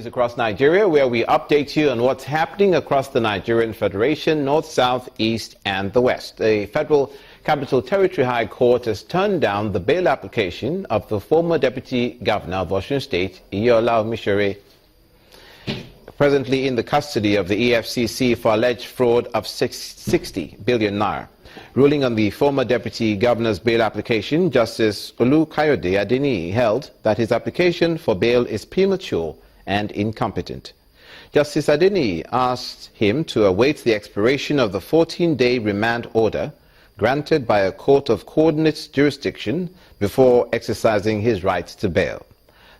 news across Nigeria, where we update you on what's happening across the Nigerian Federation, North, South, East, and the West. The Federal Capital Territory High Court has turned down the bail application of the former Deputy Governor of Osun State, Iyola Omisore, presently in the custody of the EFCC for alleged fraud of 60 billion naira. Ruling on the former Deputy Governor's bail application, Justice Olukayode Adeniyi held that his application for bail is premature and incompetent. Justice Adeniyi asked him to await the expiration of the 14-day remand order granted by a court of coordinate jurisdiction before exercising his right to bail.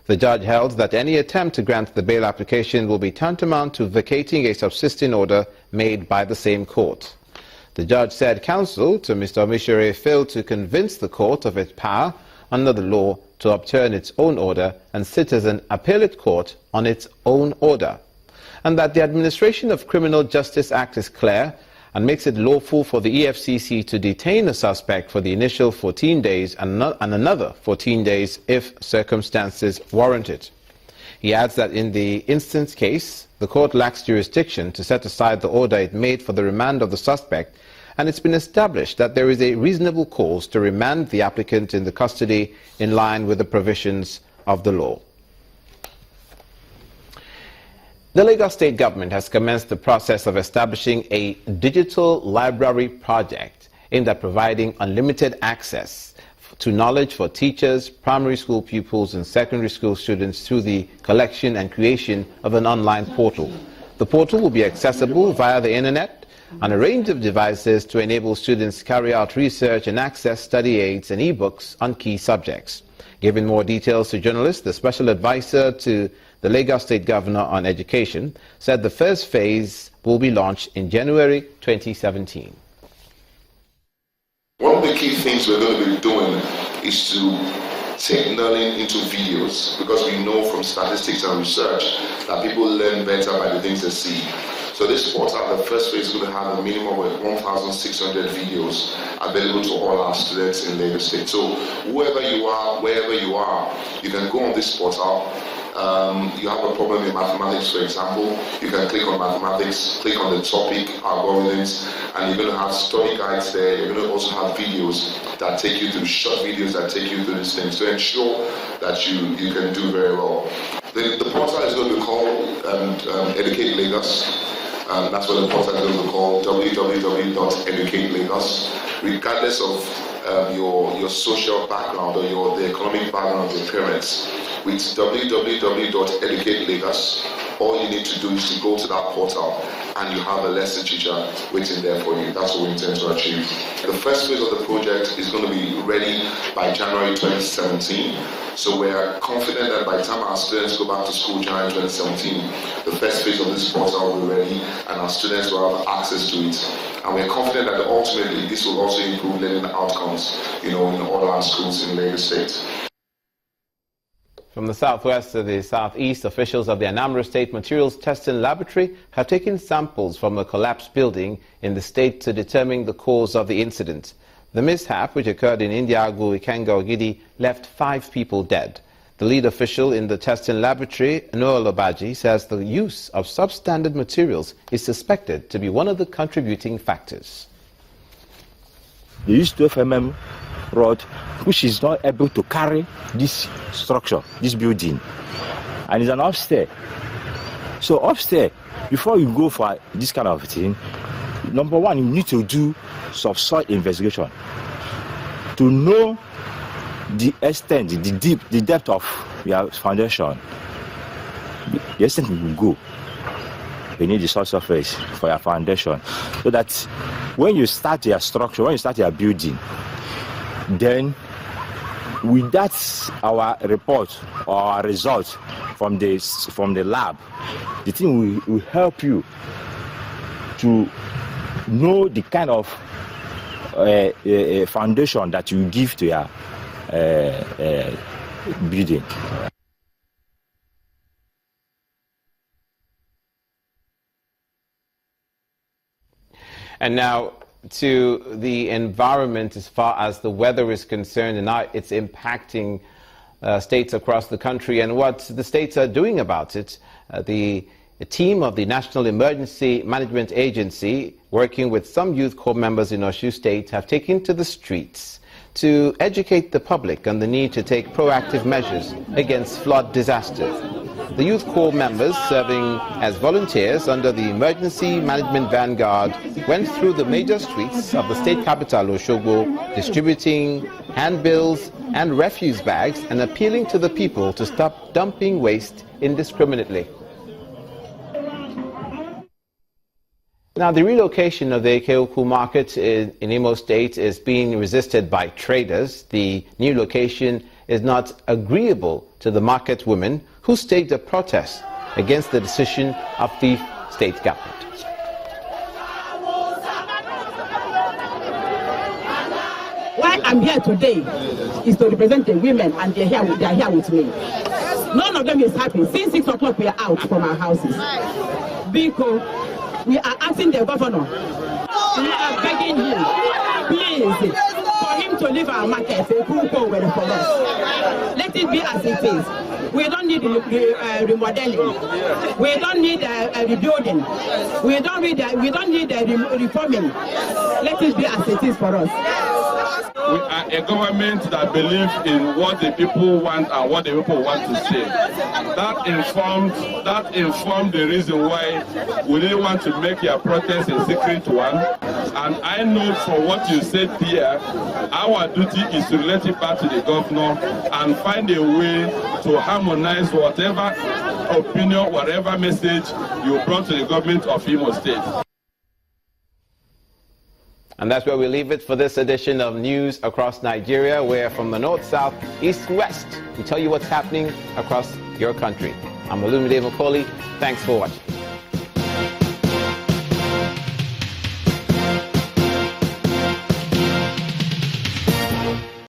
The judge held that any attempt to grant the bail application will be tantamount to vacating a subsisting order made by the same court. The judge said counsel to Mr. Omisore failed to convince the court of its power under the law to overturn its own order and sit as an appellate court on its own order, and that the Administration of Criminal Justice Act is clear and makes it lawful for the EFCC to detain a suspect for the initial 14 days and another 14 days if circumstances warrant it. He adds that in the instance case, the court lacks jurisdiction to set aside the order it made for the remand of the suspect, and it's been established that there is a reasonable cause to remand the applicant in the custody in line with the provisions of the law. The Lagos State government has commenced the process of establishing a digital library project aimed at providing unlimited access to knowledge for teachers, primary school pupils and secondary school students through the collection and creation of an online portal. The portal will be accessible via the internet on a range of devices to enable students to carry out research and access study aids and e-books on key subjects. Giving more details to journalists, the special advisor to the Lagos State Governor on Education said the first phase will be launched in January 2017. One of the key things we're going to be doing is to take learning into videos, because we know from statistics and research that people learn better by the things they see. So this portal, the first phase, is going to have a minimum of 1,600 videos available to all our students in Lagos State. So whoever you are, wherever you are, you can go on this portal. You have a problem in mathematics, for example, you can click on mathematics, click on the topic, algorithms, and you're going to have study guides there. You're going to also have videos that take you through, short videos that take you through these things to ensure that you can do very well. The portal is going to be called Educate Lagos. That's what the portal is going to be called, www.educatelagos. Regardless of your social background or the economic background of your parents, with www.educatelagos, all you need to do is to go to that portal and you have a lesson teacher waiting there for you. That's what we intend to achieve. The first phase of the project is going to be ready by January 2017. So we are confident that by the time our students go back to school January 2017, the first phase of this portal will be ready and our students will have access to it. And we're confident that ultimately this will also improve learning outcomes, in all our schools in Lagos State. From the southwest to the southeast, officials of the Anambra State Materials Testing Laboratory have taken samples from a collapsed building in the state to determine the cause of the incident. The mishap, which occurred in Indiagu, Ikenga, Ogidi, left 5 people dead. The lead official in the testing laboratory, Noel Obaji, says the use of substandard materials is suspected to be one of the contributing factors. They used 12 mm rod, which is not able to carry this structure, this building, and it's an upstairs. So upstairs, before you go for this kind of thing, number one, you need to do subsoil investigation to know the extent, the depth of your foundation, the extent you will go. You need the soil surface for your foundation, so that when you start your structure, when you start your building, then with that, our report or our results from the lab, the thing will help you to know the kind of foundation that you give to your building. And now to the environment as far as the weather is concerned and how it's impacting states across the country and what the states are doing about it. The team of the National Emergency Management Agency, working with some youth corps members in Osun State, have taken to the streets to educate the public on the need to take proactive measures against flood disasters. The youth corps members, serving as volunteers under the Emergency Management Vanguard, went through the major streets of the state capital, Osogbo, distributing handbills and refuse bags and appealing to the people to stop dumping waste indiscriminately. Now, the relocation of the Eke-Ukwu market in Imo State is being resisted by traders. The new location is not agreeable to the market women who staged a protest against the decision of the state government. Why I'm here today is to represent the women, and they are here with me. None of them is happy. Since 6 o'clock, we are out from our houses. Because we are asking the governor, we are begging him, please, for him to leave our market for us. Let it be as it is. We don't need remodeling. We don't need rebuilding. We don't need reforming. Let it be as it is for us. We are a government that believes in what the people want and what the people want to say. That informed the reason why we didn't want to make your protest a secret one. And I know from what you said here, our duty is to relate it back to the governor and find a way to harmonize whatever opinion, whatever message you brought to the government of Imo State. And that's where we leave it for this edition of News Across Nigeria, where from the north, south, east, west, we tell you what's happening across your country. I'm Olumide Macaulay. Thanks for watching.